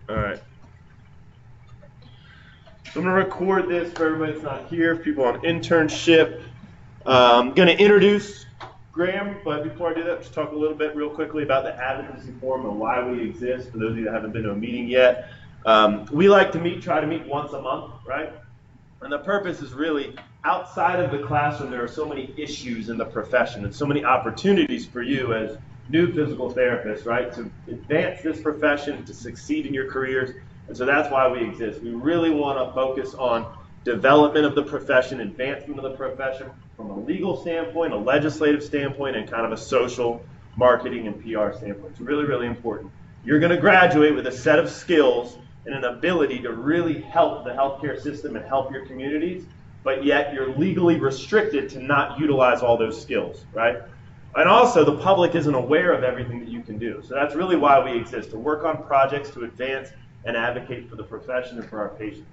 All right. So I'm going to record this for everybody that's not here, people on internship. I'm going to introduce Graham, but before I do that, just talk a little bit real quickly about the Advocacy Forum and why we exist, for those of you that haven't been to a meeting yet. We like to try to meet once a month, right? And the purpose is really, outside of the classroom, there are so many issues in the profession and so many opportunities for you as new physical therapists, right, to advance this profession, to succeed in your careers. And so that's why we exist. We really want to focus on development of the profession, advancement of the profession from a legal standpoint, a legislative standpoint, and kind of a social, marketing, and PR standpoint. It's really, really important. You're going to graduate with a set of skills and an ability to really help the healthcare system and help your communities, but yet you're legally restricted to not utilize all those skills, right? And also, the public isn't aware of everything that you can do. So that's really why we exist, to work on projects to advance and advocate for the profession and for our patients.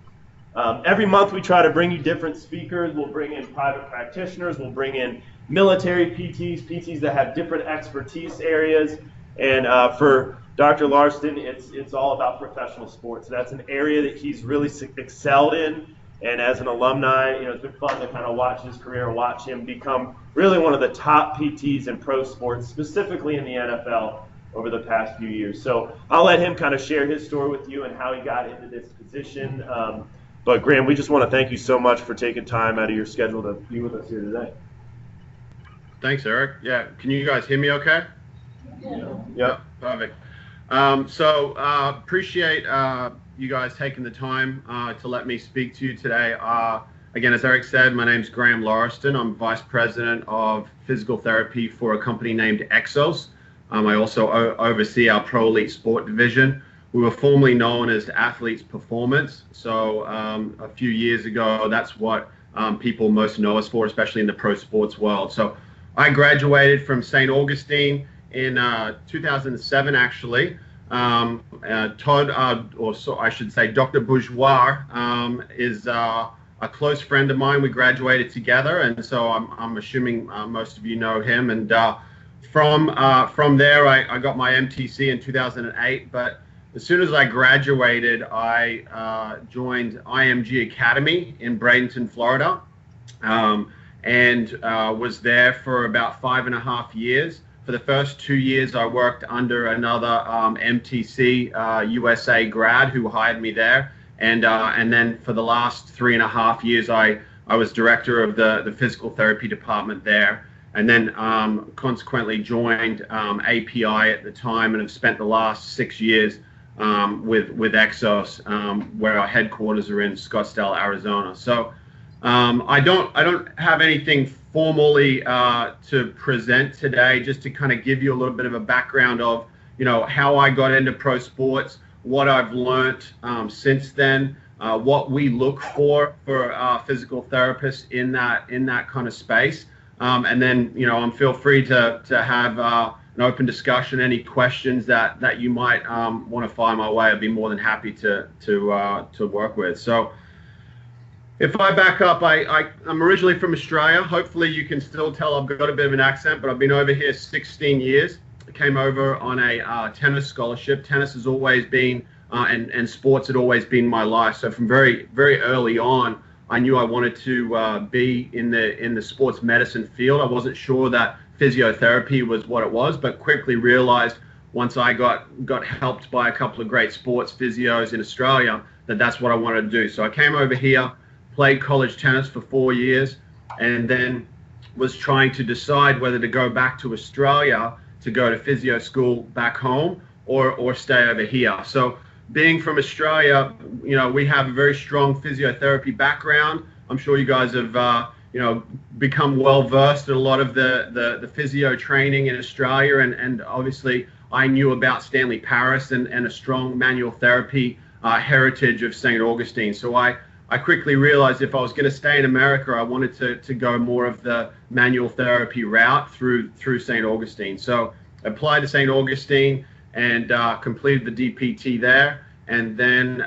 Every month we try to bring you different speakers. We'll bring in private practitioners. We'll bring in military PTs that have different expertise areas. And for Dr. Larson, it's all about professional sports. That's an area that he's really excelled in. And as an alumni, it's been fun to kind of watch his career and watch him become really one of the top PTs in pro sports, specifically in the NFL, over the past few years. So I'll let him kind of share his story with you and how he got into this position. But Graham, we just want to thank you so much for taking time out of your schedule to be with us here today. Thanks, Eric. Yeah, can you guys hear me okay? Yeah. Perfect. Appreciate you guys taking the time to let me speak to you today. Again, as Eric said, my name's Graham Larson. I'm Vice President of Physical Therapy for a company named Exos. I also oversee our Pro Elite Sport division. We were formerly known as Athletes Performance. So a few years ago, that's what people most know us for, especially in the pro sports world. So I graduated from St. Augustine in 2007, actually. Todd, I should say Dr. Bourgeois, is a close friend of mine. We graduated together, and so I'm assuming most of you know him. And from there, I got my MTC in 2008. But as soon as I graduated, I joined IMG Academy in Bradenton, Florida, and was there for about 5.5 years. For the first 2 years, I worked under another MTC USA grad who hired me there. And then for the last 3.5 years, I was director of the physical therapy department there. And then consequently joined API at the time, and have spent the last 6 years with Exos, where our headquarters are in Scottsdale, Arizona. So I don't have anything formally to present today, just to kind of give you a little bit of a background of how I got into pro sports, what I've learned since then, what we look for physical therapists in that kind of space. And then, feel free to have an open discussion. Any questions that you might want to fire my way, I'd be more than happy to work with. So if I back up, I'm originally from Australia. Hopefully you can still tell I've got a bit of an accent, but I've been over here 16 years. I came over on a tennis scholarship. Tennis has always been, and sports had always been my life. So from very, very early on, I knew I wanted to be in the sports medicine field. I wasn't sure that physiotherapy was what it was, but quickly realized once I got helped by a couple of great sports physios in Australia that that's what I wanted to do. So I came over here, played college tennis for 4 years, and then was trying to decide whether to go back to Australia to go to physio school back home or stay over here. So being from Australia, we have a very strong physiotherapy background. I'm sure you guys have, become well versed in a lot of the physio training in Australia, and obviously I knew about Stanley Paris and a strong manual therapy heritage of St. Augustine. So I quickly realized if I was going to stay in America, I wanted to go more of the manual therapy route through St. Augustine. So I applied to St. Augustine and completed the DPT there. And then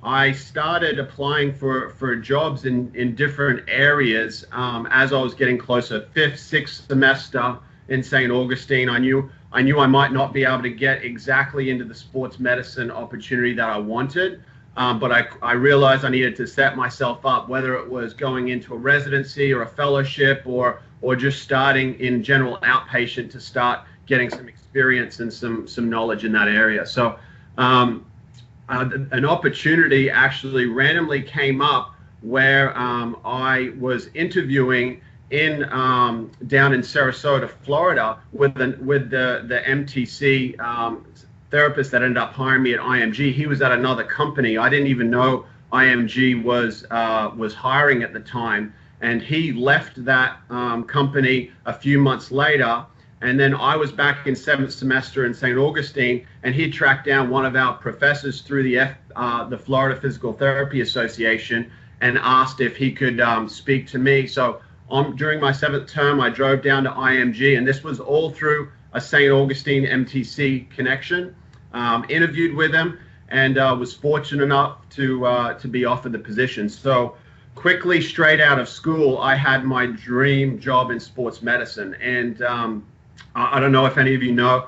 I started applying for jobs in different areas as I was getting closer. 5th, 6th semester in St. Augustine. I knew I might not be able to get exactly into the sports medicine opportunity that I wanted, but I realized I needed to set myself up, whether it was going into a residency or a fellowship or just starting in general outpatient to start getting some experience and some knowledge in that area. So an opportunity actually randomly came up where I was interviewing in down in Sarasota, Florida, with the MTC therapist that ended up hiring me at IMG. He was at another company. I didn't even know IMG was hiring at the time, and he left that company a few months later. And then I was back in 7th semester in St. Augustine, and he tracked down one of our professors through the Florida Physical Therapy Association and asked if he could speak to me. So during my 7th term, I drove down to IMG, and this was all through a St. Augustine MTC connection. Interviewed with him, and was fortunate enough to be offered the position. So quickly, straight out of school, I had my dream job in sports medicine. And I don't know if any of you know.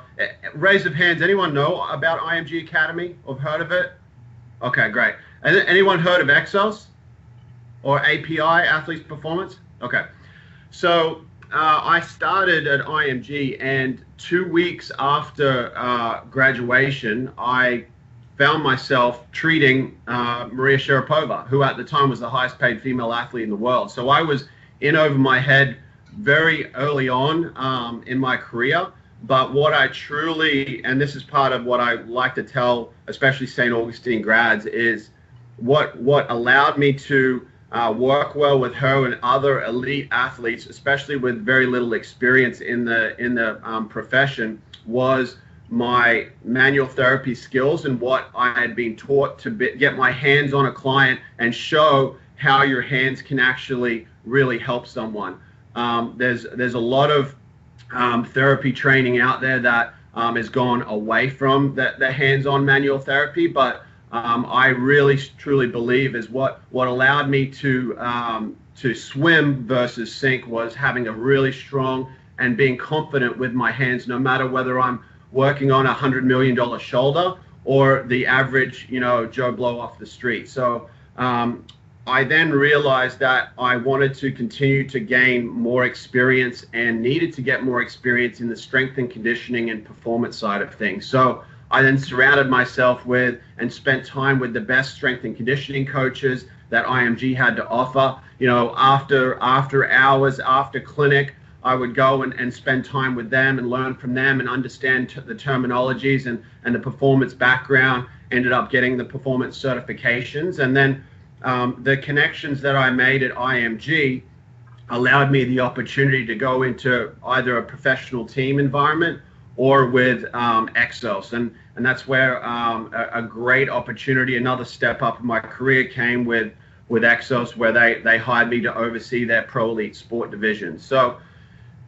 Raise of hands, anyone know about IMG Academy or heard of it? Okay, great. Anyone heard of Exos or API, Athletes Performance? Okay. So I started at IMG, and 2 weeks after graduation, I found myself treating Maria Sharapova, who at the time was the highest paid female athlete in the world. So I was in over my head very early on in my career. But what I truly, and this is part of what I like to tell, especially St. Augustine grads, is what allowed me to work well with her and other elite athletes, especially with very little experience in the profession, was my manual therapy skills and what I had been taught to get my hands on a client and show how your hands can actually really help someone. There's a lot of therapy training out there that has gone away from the hands-on manual therapy, but I really truly believe is what allowed me to swim versus sink was having a really strong and being confident with my hands, no matter whether I'm working on $100 million shoulder or the average, Joe Blow off the street. So I then realized that I wanted to continue to gain more experience and needed to get more experience in the strength and conditioning and performance side of things. So I then surrounded myself with and spent time with the best strength and conditioning coaches that IMG had to offer. After hours, after clinic, I would go and spend time with them and learn from them and understand the terminologies and the performance background. Ended up getting the performance certifications. And then the connections that I made at IMG allowed me the opportunity to go into either a professional team environment or with Exos. And that's where a great opportunity, another step up in my career came with Exos, where they hired me to oversee their pro elite sport division. So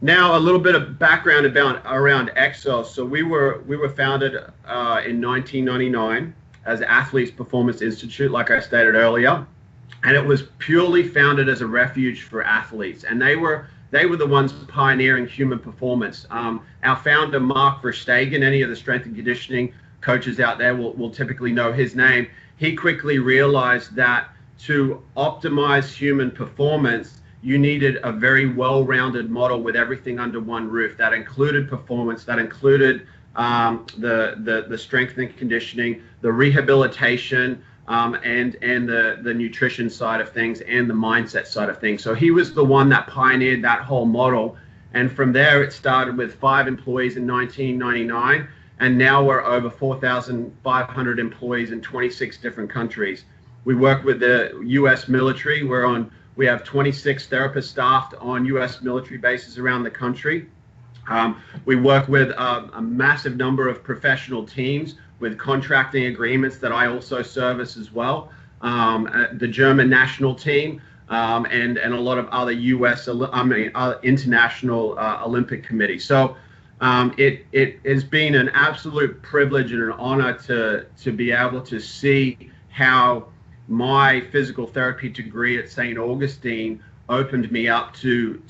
now a little bit of background around Exos. So we were founded in 1999 as Athletes Performance Institute, like I stated earlier, and it was purely founded as a refuge for athletes. And they were the ones pioneering human performance. Our founder, Mark Verstegen, any of the strength and conditioning coaches out there will typically know his name. He quickly realized that to optimize human performance, you needed a very well-rounded model with everything under one roof. That included performance, that included the strength and conditioning, the rehabilitation, and the nutrition side of things, and the mindset side of things. So he was the one that pioneered that whole model. And from there, it started with 5 employees in 1999, and now we're over 4,500 employees in 26 different countries. We work with the U.S. military. We have 26 therapists staffed on U.S. military bases around the country. We work with a massive number of professional teams with contracting agreements that I also service as well. The German national team and a lot of other international Olympic committees. So it has been an absolute privilege and an honor to be able to see how my physical therapy degree at St. Augustine opened me up to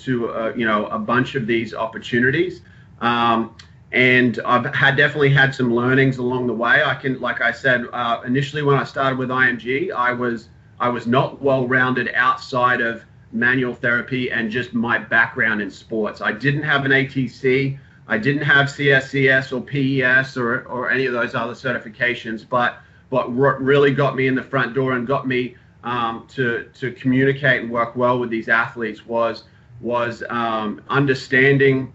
a bunch of these opportunities. And I've definitely had some learnings along the way. Like I said, initially when I started with IMG, I was not well-rounded outside of manual therapy and just my background in sports. I didn't have an ATC. I didn't have CSCS or PES or any of those other certifications, but what really got me in the front door and got me to communicate and work well with these athletes was understanding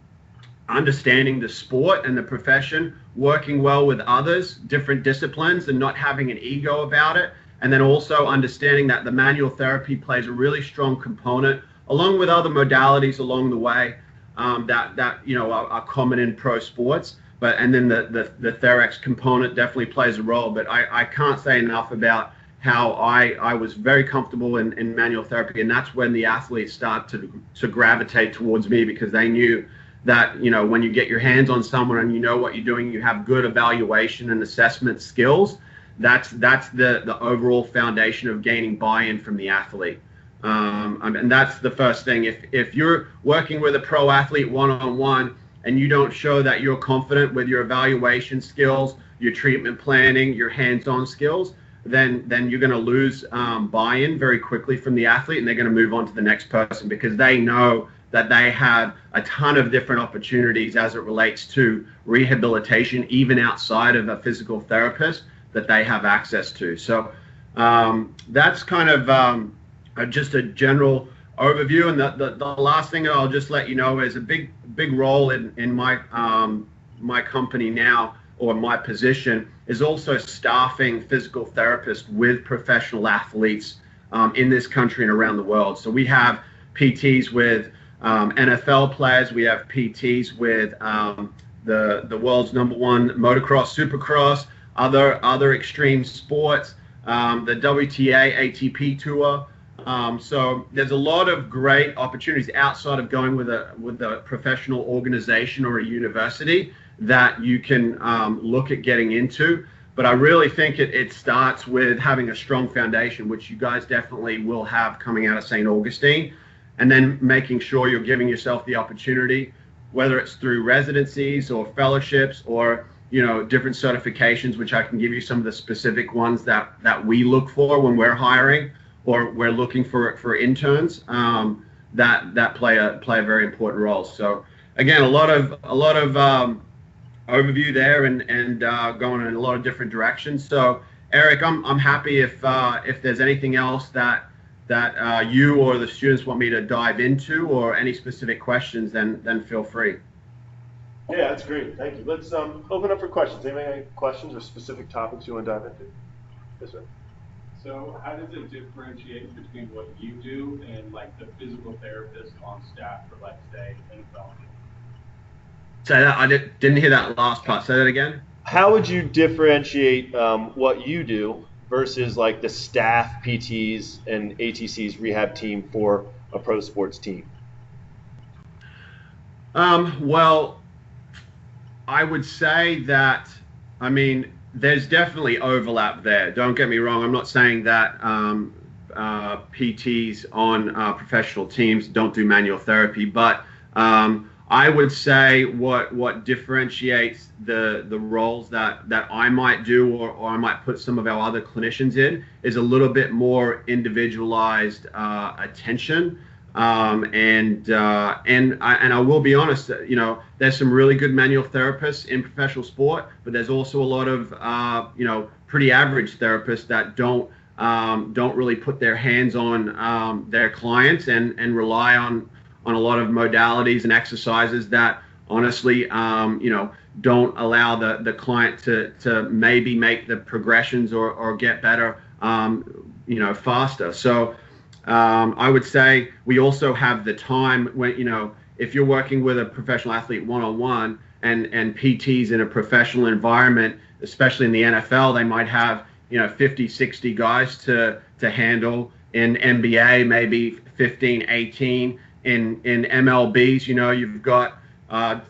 the sport and the profession, working well with others, different disciplines, and not having an ego about it. And then also understanding that the manual therapy plays a really strong component, along with other modalities along the way that are common in pro sports. And then the Therex component definitely plays a role. But I can't say enough about how I was very comfortable in manual therapy, and that's when the athletes start to gravitate towards me, because they knew that when you get your hands on someone and you know what you're doing, you have good evaluation and assessment skills. That's the overall foundation of gaining buy-in from the athlete. And that's the first thing. If you're working with a pro athlete one-on-one and you don't show that you're confident with your evaluation skills, your treatment planning, your hands-on skills, then you're going to lose buy-in very quickly from the athlete, and they're going to move on to the next person, because they know that they have a ton of different opportunities as it relates to rehabilitation, even outside of a physical therapist, that they have access to. So that's kind of just a general overview. And the last thing I'll just let you know is a big role in my company now, or my position, is also staffing physical therapists with professional athletes in this country and around the world. So we have PTs with NFL players, we have PTs with the world's #1 motocross, supercross, other extreme sports, the WTA, ATP tour. So there's a lot of great opportunities outside of going with a professional organization or a university that you can look at getting into. But I really think it starts with having a strong foundation, which you guys definitely will have coming out of St. Augustine, and then making sure you're giving yourself the opportunity, whether it's through residencies or fellowships or different certifications, which I can give you some of the specific ones that we look for when we're hiring or we're looking for interns, that play a very important role. So again, a lot of overview there and going in a lot of different directions. So Eric, I'm happy if there's anything else that you or the students want me to dive into, or any specific questions, then feel free. Yeah, that's great. Thank you. Let's open up for questions. Anybody have any questions or specific topics you want to dive into? Yes, sir. So how does it differentiate between what you do and like the physical therapist on staff for, like, say, NFL? Say that, I didn't hear that last part. Say that again. How would you differentiate what you do versus like the staff PTs and ATC's rehab team for a pro sports team? Well, I would say that, there's definitely overlap there. Don't get me wrong. I'm not saying that PTs on professional teams don't do manual therapy, but I would say what differentiates the roles that I might do, or I might put some of our other clinicians in, is a little bit more individualized attention. And I will be honest, there's some really good manual therapists in professional sport, but there's also a lot of pretty average therapists that don't really put their hands on their clients and rely on a lot of modalities and exercises that honestly don't allow the client to maybe make the progressions or get better faster. So I would say we also have the time when, if you're working with a professional athlete one-on-one and PTs in a professional environment, especially in the NFL, they might have, 50, 60 guys to handle. In NBA, maybe 15, 18. In MLBs, you've got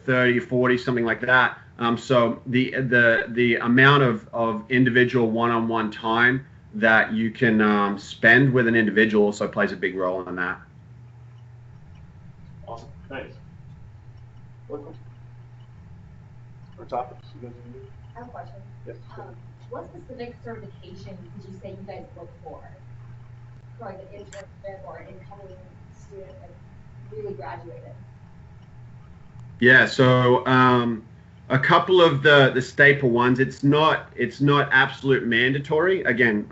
30, 40, something like that. So the amount of individual one-on-one time that you can spend with an individual also plays a big role in that. Awesome. Thanks. for topics you guys want to do? I have a question. Yes. What specific certification did you say you guys look for like an internship or an incoming student that really graduated? Yeah, so a couple of the staple ones. It's not absolute mandatory. Again,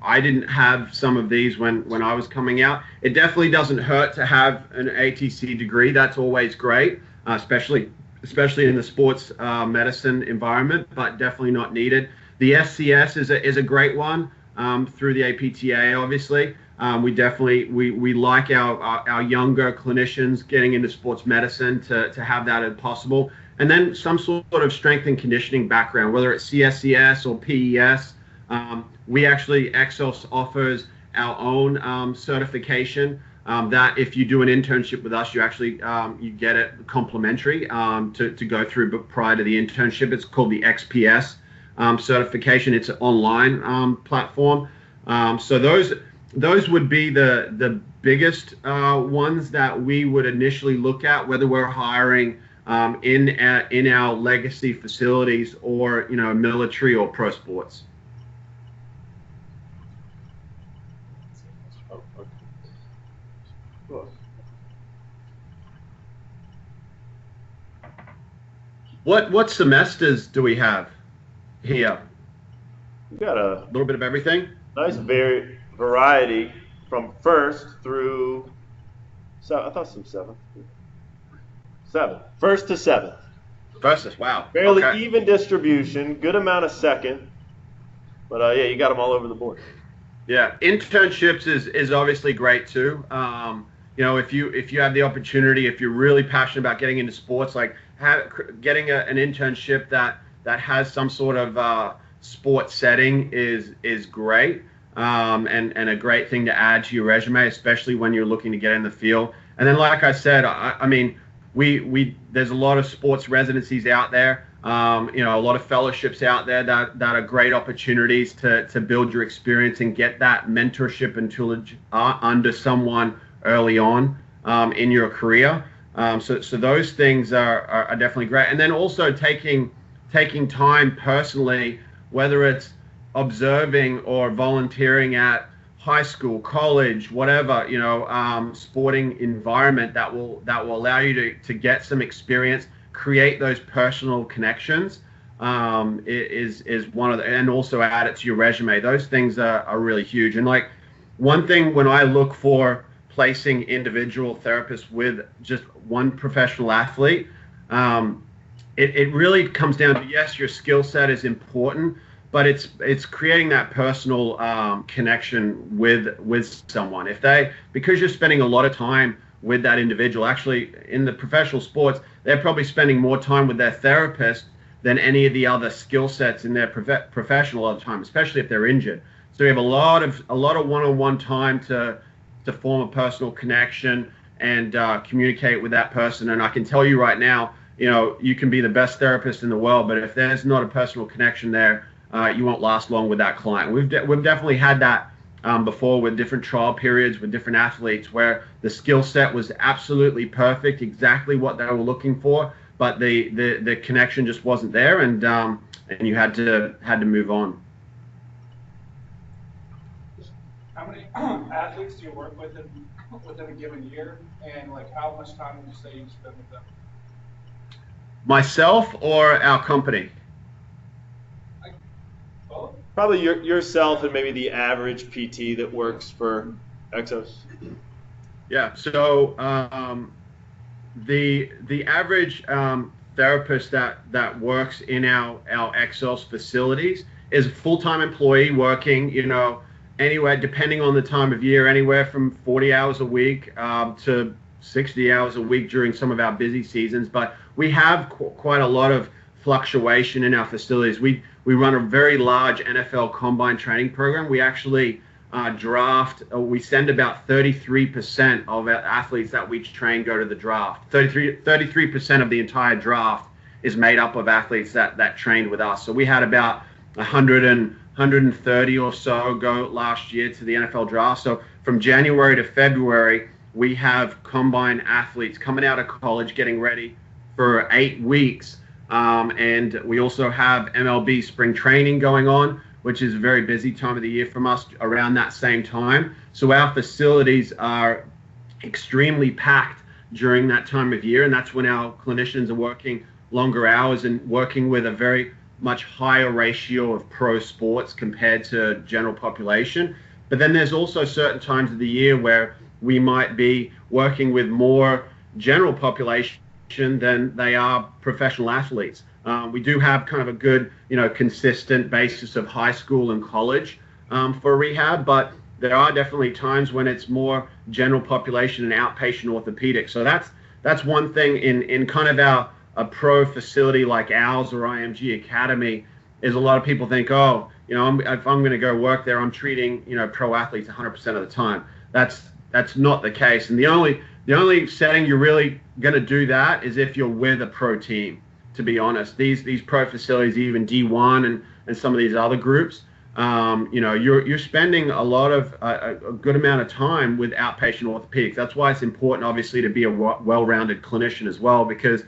I didn't have some of these when I was coming out. It definitely doesn't hurt to have an ATC degree. That's always great, especially in the sports medicine environment, but definitely not needed. The SCS is a great one through the APTA, obviously. We like our younger clinicians getting into sports medicine to have that if possible. And then some sort of strength and conditioning background, whether it's CSCS or PES. Exos offers our own certification that if you do an internship with us, you actually you get it complimentary to go through, but prior to the internship. It's called the XPS certification. It's an online platform. So those would be the biggest ones that we would initially look at, whether we're hiring in our legacy facilities or military or pro sports. What semesters do we have here? We got a little bit of everything. Nice variety from first through I thought some seventh. First to seventh. Wow. Fairly okay. Even distribution, good amount of second. But yeah, you got them all over the board. Yeah, internships is obviously great too. If you have the opportunity, if you're really passionate about getting into sports, like getting an internship that has some sort of sports setting is great, and a great thing to add to your resume, especially when you're looking to get in the field. And then, like I said, I mean, there's a lot of sports residencies out there. A lot of fellowships out there that are great opportunities to build your experience and get that mentorship and tutelage under someone early on in your career. So those things are definitely great. And then also taking time personally, whether it's observing or volunteering at high school, college, whatever, sporting environment that will allow you to get some experience, create those personal connections, is one of the, and also add it to your resume. Those things are really huge. And like one thing when I look for placing individual therapists with just one professional athlete, it really comes down to, yes, your skill set is important, but it's creating that personal connection with someone. Because you're spending a lot of time with that individual, actually in the professional sports, they're probably spending more time with their therapist than any of the other skill sets in their professional all the time, especially if they're injured. So we have a lot of one-on-one time to form a personal connection and communicate with that person. And I can tell you right now, you can be the best therapist in the world, but if there's not a personal connection there, you won't last long with that client. We've definitely had that before with different trial periods with different athletes where the skill set was absolutely perfect, exactly what they were looking for, but the connection just wasn't there, and you had to move on. How many athletes do you work with within a given year, and like how much time would you say you spend with them? Myself or our company? Both? Probably yourself and maybe the average PT that works for Exos. Yeah. So the average therapist that works in our Exos facilities is a full-time employee working, anywhere, depending on the time of year, anywhere from 40 hours a week to 60 hours a week during some of our busy seasons. But we have quite a lot of fluctuation in our facilities. We run a very large NFL combine training program. We actually we send about 33% of our athletes that we train go to the draft. 33% of the entire draft is made up of athletes that trained with us. So we had about 130 or so go last year to the NFL draft. So from January to February, we have combine athletes coming out of college getting ready for 8 weeks And we also have MLB spring training going on, which is a very busy time of the year from us around that same time. So our facilities are extremely packed during that time of year, and that's when our clinicians are working longer hours and working with a very much higher ratio of pro sports compared to general population. But then there's also certain times of the year where we might be working with more general population than they are professional athletes. We do have kind of a good, consistent basis of high school and college for rehab, but there are definitely times when it's more general population and outpatient orthopedics. So that's one thing in kind of a pro facility like ours or IMG Academy, is a lot of people think, oh, if I'm going to go work there, I'm treating, pro athletes 100% of the time. That's not the case. And the only setting you're really going to do that is if you're with a pro team, to be honest. These pro facilities, even D1 and some of these other groups, you're spending a lot of a good amount of time with outpatient orthopedics. That's why it's important, obviously, to be a well-rounded clinician as well, because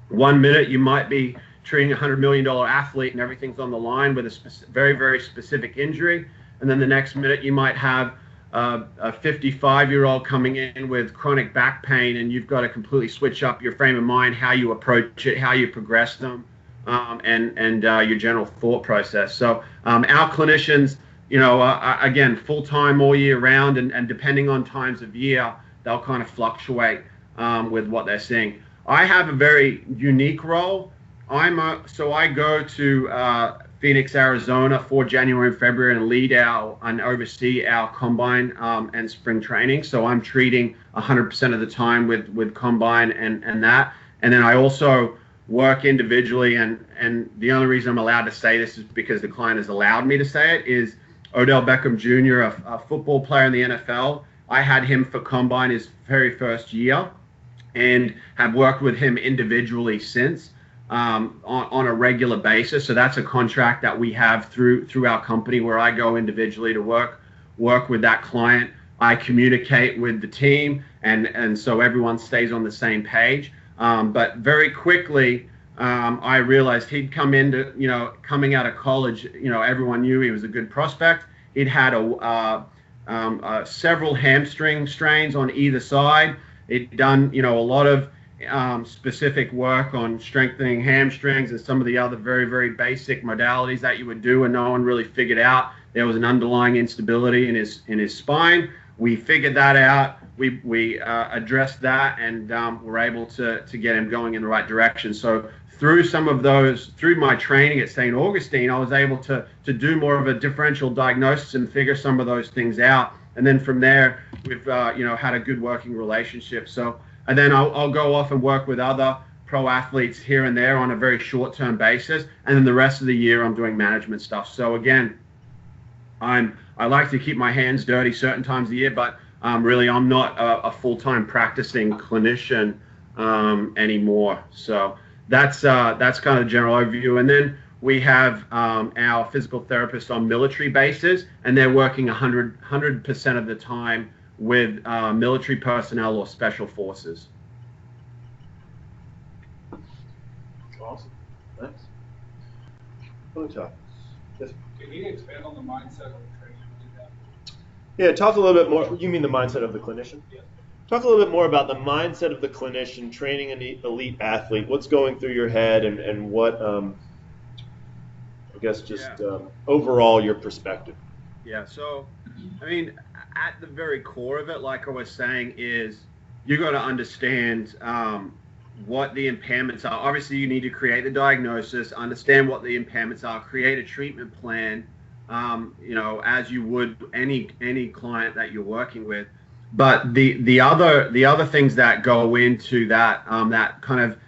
one minute you might be treating a $100 million athlete and everything's on the line with a very, very specific injury. And then the next minute you might have a 55-year-old coming in with chronic back pain, and you've got to completely switch up your frame of mind, how you approach it, how you progress them, and your general thought process. So our clinicians, again, full-time all year round, and depending on times of year, they'll kind of fluctuate with what they're seeing. I have a very unique role. So I go to Phoenix, Arizona for January and February and lead and oversee our combine and spring training. So I'm treating 100% of the time with combine and that. And then I also work individually, and the only reason I'm allowed to say this is because the client has allowed me to say it, is Odell Beckham Jr., a football player in the NFL. I had him for combine his very first year and have worked with him individually since. On a regular basis. So that's a contract that we have through our company, where I go individually to work with that client. I communicate with the team, and so everyone stays on the same page. But very quickly, I realized he'd coming out of college, everyone knew he was a good prospect. He'd had several hamstring strains on either side. He'd done, a lot of specific work on strengthening hamstrings and some of the other very, very basic modalities that you would do, and no one really figured out there was an underlying instability in his spine. We figured that out. We addressed that, and were able to get him going in the right direction. So through my training at St. Augustine, I was able to do more of a differential diagnosis and figure some of those things out. And then from there, we've had a good working relationship. So. And then I'll go off and work with other pro athletes here and there on a very short-term basis. And then the rest of the year, I'm doing management stuff. So again, I like to keep my hands dirty certain times of the year, but really I'm not a full-time practicing clinician anymore. So that's kind of the general overview. And then we have our physical therapists on military bases, and they're working 100% of the time with military personnel or special forces. Awesome. Thanks. Yes. Can you expand on the mindset of the training you did that? Yeah, talk a little bit more. You mean the mindset of the clinician? Yes. Talk a little bit more about the mindset of the clinician training an elite athlete. What's going through your head, and what, I guess, just overall your perspective. Yeah, so, I mean, at the very core of it, like I was saying, is you got to understand what the impairments are. Obviously, you need to create the diagnosis, understand what the impairments are, create a treatment plan, as you would any client that you're working with. But the other things that go into that that kind of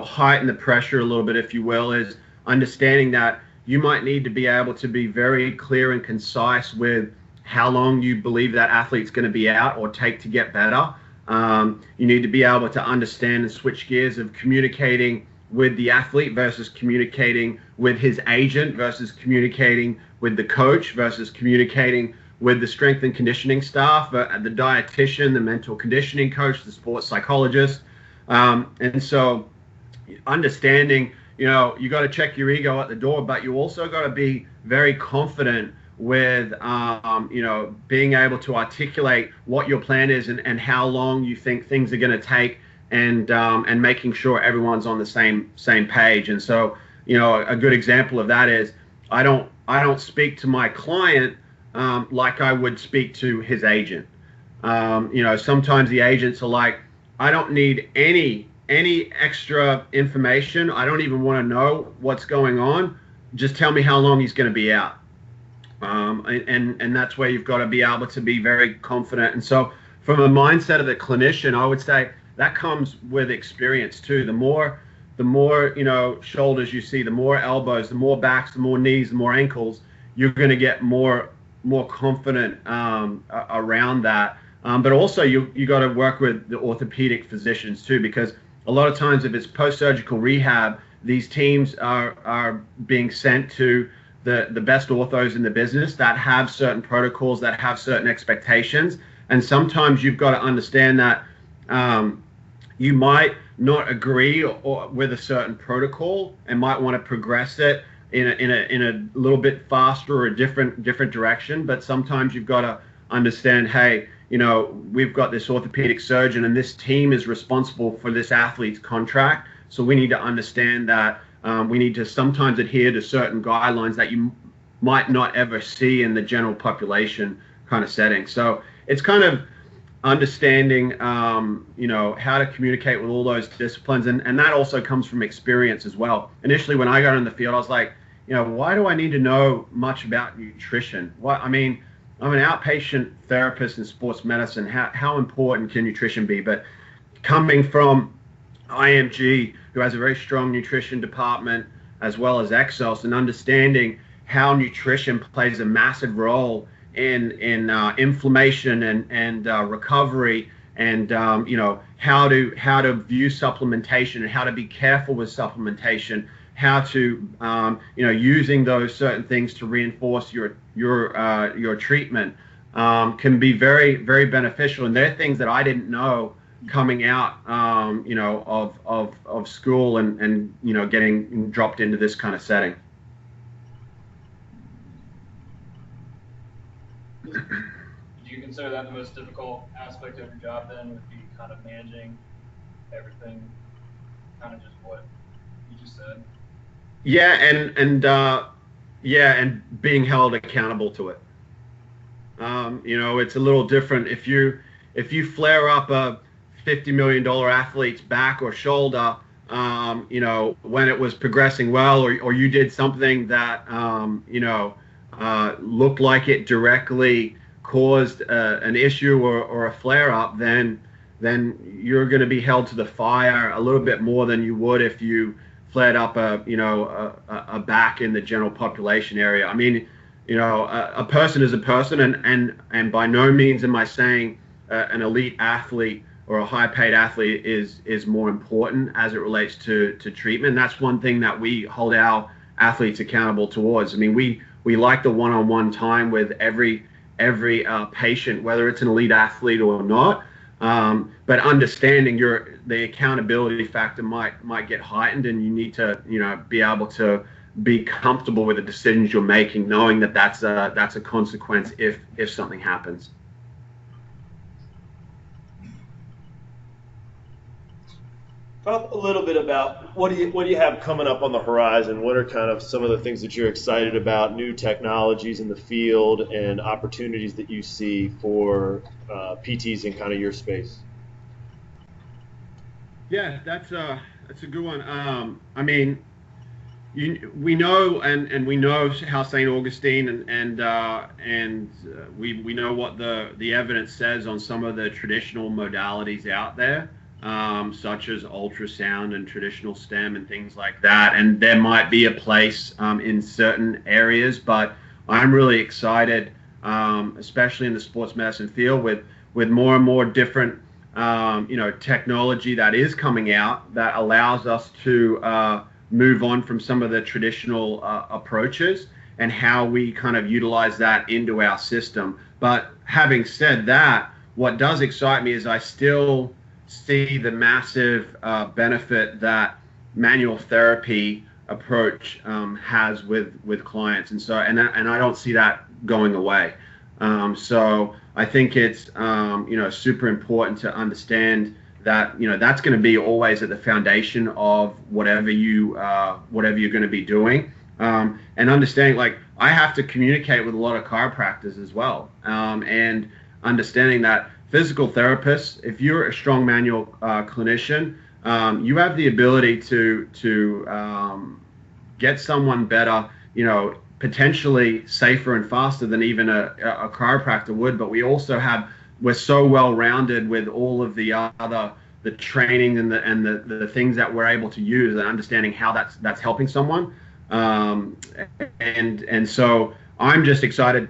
heighten the pressure a little bit, if you will, is understanding that you might need to be able to be very clear and concise with how long you believe that athlete's going to be out or take to get better. You need to be able to understand and switch gears of communicating with the athlete versus communicating with his agent versus communicating with the coach versus communicating with the strength and conditioning staff, the dietitian, the mental conditioning coach, the sports psychologist. And so, understanding, you know, you got to check your ego at the door, but you also got to be very confident with, you know, being able to articulate what your plan is and how long you think things are going to take, and making sure everyone's on the same page. And so, you know, a good example of that is I don't speak to my client like I would speak to his agent. You know, sometimes the agents are like, I don't need any extra information. I don't even want to know what's going on. Just tell me how long he's going to be out. And that's where you've got to be able to be very confident. And so from a mindset of the clinician, I would say that comes with experience too. The more, you know, shoulders you see, the more elbows, the more backs, the more knees, the more ankles, you're going to get more confident around that. But also you got to work with the orthopedic physicians too, because a lot of times if it's post-surgical rehab, these teams are being sent to the best orthos in the business that have certain protocols, that have certain expectations. And sometimes you've got to understand that you might not agree with a certain protocol and might want to progress it in a little bit faster or a different direction. But sometimes you've got to understand, hey, you know, we've got this orthopedic surgeon and this team is responsible for this athlete's contract. So we need to understand that we need to sometimes adhere to certain guidelines that you might not ever see in the general population kind of setting. So it's kind of understanding, you know, how to communicate with all those disciplines. And that also comes from experience as well. Initially, when I got in the field, I was like, you know, why do I need to know much about nutrition? I mean, I'm an outpatient therapist in sports medicine. How important can nutrition be? But coming from IMG, who has a very strong nutrition department, as well as Exos, and understanding how nutrition plays a massive role in inflammation and recovery, and you know, how to view supplementation and how to be careful with supplementation, how to you know, using those certain things to reinforce your treatment can be very, very beneficial. And they're things that I didn't know coming out, you know, of school and you know, getting dropped into this kind of setting. Would you consider that the most difficult aspect of your job then, would be kind of managing everything, kind of just what you just said? Yeah, and being held accountable to it. You know, it's a little different if you flare up a $50 million athlete's back or shoulder, you know, when it was progressing well, or you did something that you know, looked like it directly caused an issue or a flare up, then you're going to be held to the fire a little bit more than you would if you flared up a back in the general population area. I mean, you know, a person is a person, and by no means am I saying an elite athlete or a high-paid athlete is more important as it relates to treatment. That's one thing that we hold our athletes accountable towards. I mean, we like the one-on-one time with every patient, whether it's an elite athlete or not. But understanding the accountability factor might get heightened, and you need to, you know, be able to be comfortable with the decisions you're making, knowing that that's a consequence if something happens. Talk a little bit about what do you have coming up on the horizon? What are kind of some of the things that you're excited about, new technologies in the field and opportunities that you see for PTs in kind of your space? Yeah, that's a good one. I mean, we know and we know how St. Augustine and we know what the evidence says on some of the traditional modalities out there. Such as ultrasound and traditional STEM and things like that. And there might be a place in certain areas, but I'm really excited, especially in the sports medicine field, with more and more different you know, technology that is coming out that allows us to move on from some of the traditional approaches and how we kind of utilize that into our system. But having said that, what does excite me is I still see the massive benefit that manual therapy approach has with clients, and so and I don't see that going away. So I think it's super important to understand that that's going to be always at the foundation of whatever you're going to be doing, and understanding, like, I have to communicate with a lot of chiropractors as well, and understanding that physical therapists, if you're a strong manual clinician, you have the ability to get someone better, potentially safer and faster than even a chiropractor would. But we're so well rounded with all of the training and the things that we're able to use, and understanding how that's helping someone. And so I'm just excited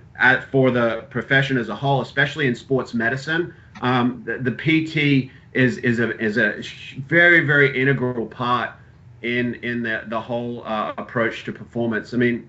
for the profession as a whole, especially in sports medicine. The PT is a very, very integral part in the whole approach to performance. I mean,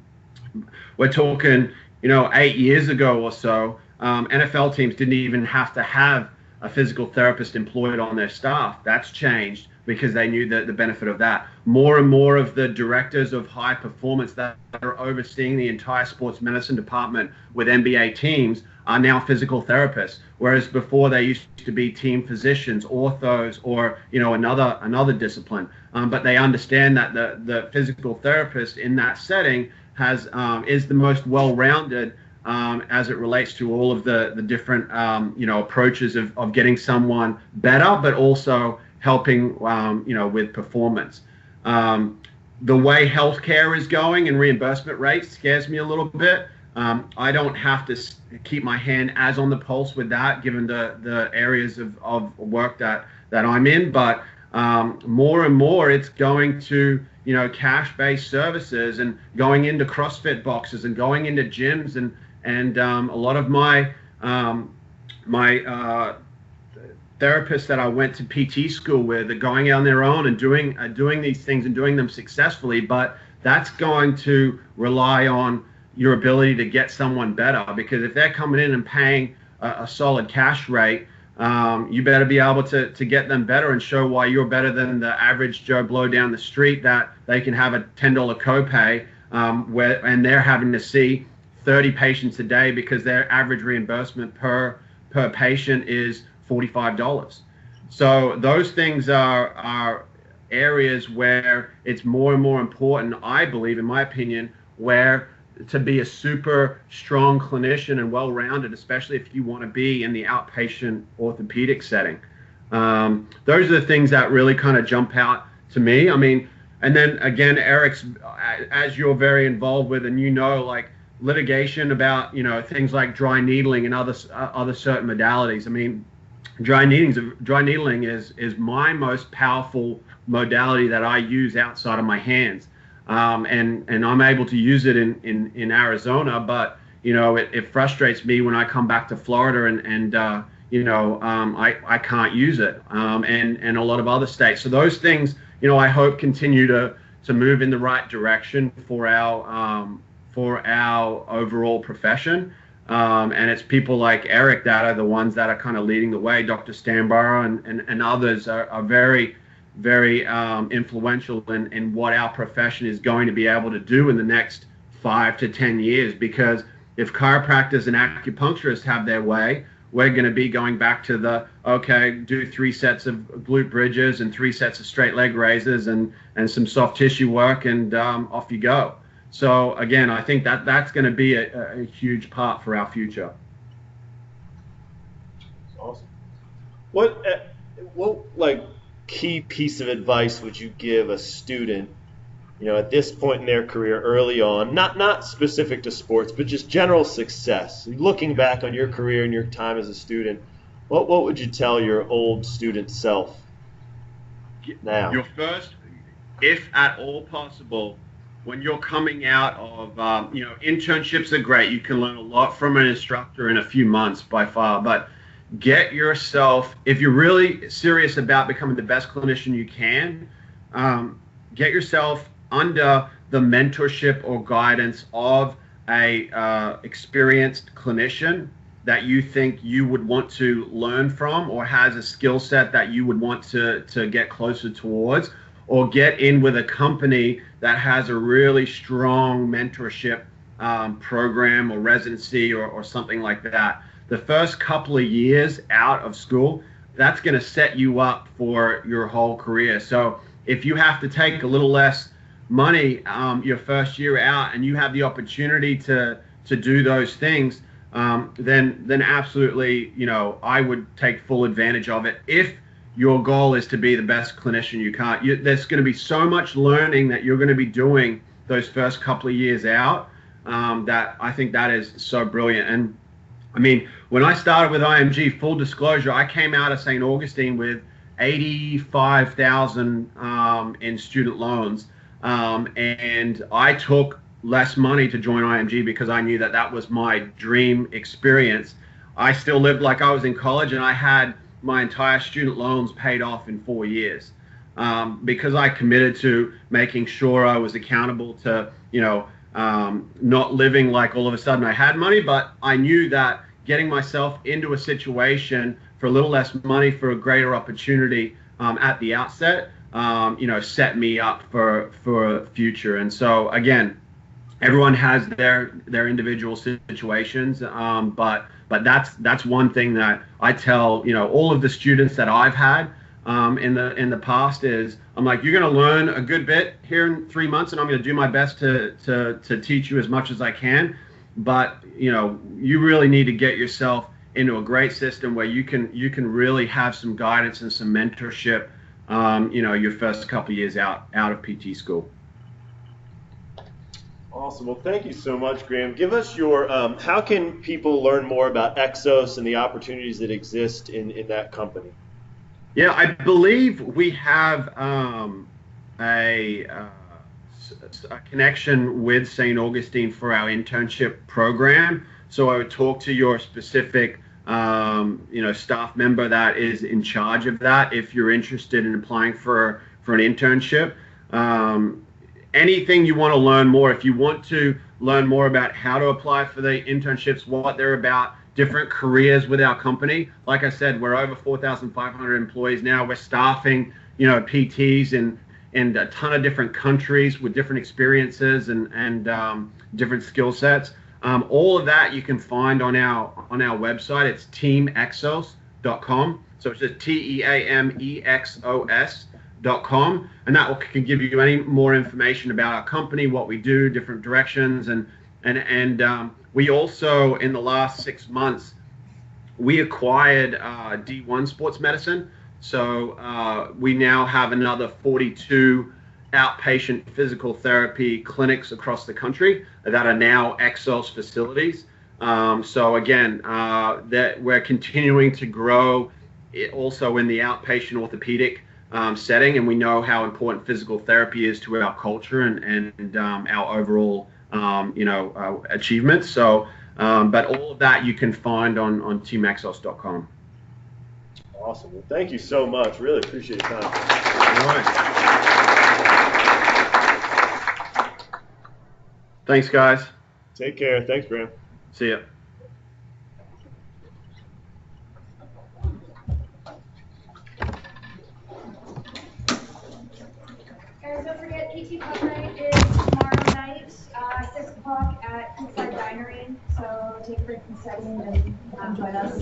we're talking, 8 years ago or so, NFL teams didn't even have to have a physical therapist employed on their staff. That's changed because they knew the benefit of that. More and more of the directors of high performance that are overseeing the entire sports medicine department with NBA teams are now physical therapists, whereas before they used to be team physicians, orthos, or another discipline. But they understand that the physical therapist in that setting is the most well-rounded as it relates to all of the different approaches of getting someone better, but also helping with performance. The way healthcare is going and reimbursement rates scares me a little bit. I don't have to keep my hand as on the pulse with that, given the areas of work that I'm in. But more and more, it's going to cash-based services, and going into CrossFit boxes and going into gyms, and a lot of my therapists that I went to PT school with are going out on their own and doing these things and doing them successfully. But that's going to rely on your ability to get someone better, because if they're coming in and paying a solid cash rate, you better be able to get them better and show why you're better than the average Joe Blow down the street, that they can have a $10 copay and they're having to see 30 patients a day because their average reimbursement per patient is $45. So those things are areas where it's more and more important, I believe, in my opinion, where to be a super strong clinician and well-rounded, especially if you want to be in the outpatient orthopedic setting. Those are the things that really kind of jump out to me. I mean, and then again, Eric's, as you're very involved with, and like litigation about things like dry needling and other certain modalities. I mean, dry needling is my most powerful modality that I use outside of my hands. And I'm able to use it in Arizona, but it frustrates me when I come back to Florida and I can't use it, and a lot of other states. So those things, I hope continue to move in the right direction for our overall profession. And it's people like Eric that are the ones that are kind of leading the way. Dr. Stamborough and others are very, very influential in what our profession is going to be able to do in the next 5 to 10 years. Because if chiropractors and acupuncturists have their way, we're going to be going back to do 3 sets of glute bridges and 3 sets of straight leg raises and some soft tissue work, and off you go. So again, I think that's going to be a huge part for our future. Awesome. What key piece of advice would you give a student, at this point in their career, early on, not specific to sports, but just general success? Looking back on your career and your time as a student, what would you tell your old student self now? Your first, if at all possible, when you're coming out of, internships are great. You can learn a lot from an instructor in a few months by far, but get yourself, if you're really serious about becoming the best clinician you can, get yourself under the mentorship or guidance of a experienced clinician that you think you would want to learn from, or has a skill set that you would want to get closer towards, or get in with a company that has a really strong mentorship program or residency or something like that. The first couple of years out of school, that's going to set you up for your whole career. So if you have to take a little less money your first year out and you have the opportunity to do those things, then absolutely, I would take full advantage of it. If your goal is to be the best clinician you can, there's going to be so much learning that you're going to be doing those first couple of years out, that I think that is so brilliant. And I mean, when I started with IMG, full disclosure, I came out of St. Augustine with $85,000 in student loans, and I took less money to join IMG because I knew that that was my dream experience. I still lived like I was in college, and I had my entire student loans paid off in 4 years, because I committed to making sure I was accountable to, not living like all of a sudden I had money, but I knew that getting myself into a situation for a little less money for a greater opportunity at the outset, set me up for a future. And so again, everyone has their individual situations, but that's one thing that I tell all of the students that I've had in the past is, I'm like, you're going to learn a good bit here in 3 months, and I'm going to do my best to teach you as much as I can. But you really need to get yourself into a great system where you can really have some guidance and some mentorship, your first couple of years out of PT school. Awesome. Well, thank you so much, Graham. Give us your, how can people learn more about Exos and the opportunities that exist in that company? Yeah, I believe we have a connection with St. Augustine for our internship program. So I would talk to your specific, staff member that is in charge of that if you're interested in applying for an internship. Anything you want to learn more, if you want to learn more about how to apply for the internships, what they're about, different careers with our company. Like I said, we're over 4,500 employees now. We're staffing, PTs in a ton of different countries with different experiences and different skill sets. All of that you can find on our website. It's teamexos.com. So it's just TEAMEXOS.com, and that can give you any more information about our company, what we do, different directions, and we also, in the last 6 months, we acquired D1 Sports Medicine. So we now have another 42 outpatient physical therapy clinics across the country that are now Exos facilities. So again, that we're continuing to grow also in the outpatient orthopedic setting, and we know how important physical therapy is to our culture and our overall achievements. So, but all of that you can find on teamexos.com. Awesome. Well, thank you so much. Really appreciate your time. All right. Thanks, guys. Take care. Thanks, Graham. See ya. Guys, don't forget, PT Pub Night is tomorrow night, 6 o'clock at Poolside Dinery. So take a break from studying and join us.